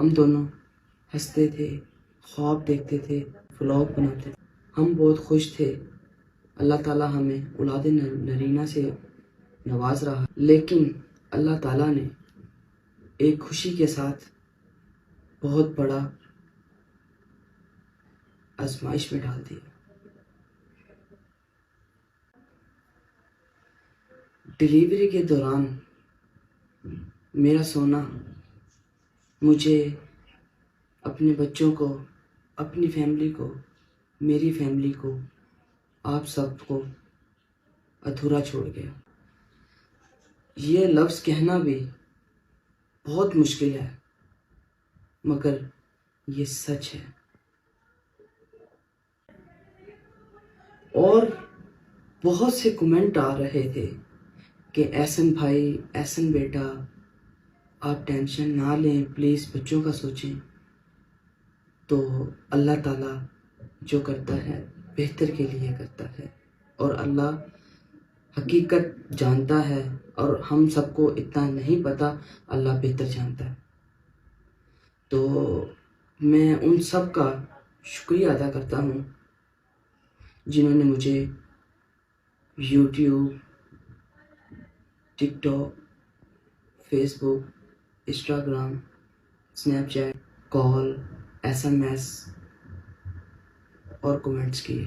ہم دونوں ہنستے تھے، خواب دیکھتے تھے، ولاگ بناتے تھے، ہم بہت خوش تھے۔ اللہ تعالیٰ ہمیں اولاد نرینہ سے نواز رہا، لیکن اللہ تعالیٰ نے ایک خوشی کے ساتھ بہت بڑا آزمائش میں ڈال دیا۔ ڈلیوری کے دوران میرا سونا مجھے اپنے بچوں کو، اپنی فیملی کو، میری فیملی کو، آپ سب کو ادھورا چھوڑ گیا۔ یہ لفظ کہنا بھی بہت مشکل ہے، مگر یہ سچ ہے۔ اور بہت سے کمنٹ آ رہے تھے کہ احسن بھائی، احسن بیٹا، آپ ٹینشن نہ لیں، پلیز بچوں کا سوچیں۔ تو اللہ تعالیٰ جو کرتا ہے بہتر کے لیے کرتا ہے، اور اللہ حقیقت جانتا ہے، اور ہم سب کو اتنا نہیں پتا، اللہ بہتر جانتا ہے۔ تو میں ان سب کا شکریہ ادا کرتا ہوں جنہوں نے مجھے یوٹیوب، ٹک ٹاک، فیس بک، انسٹاگرام، اسنیپ چیٹ، کال، SMS اور کمنٹس کیے۔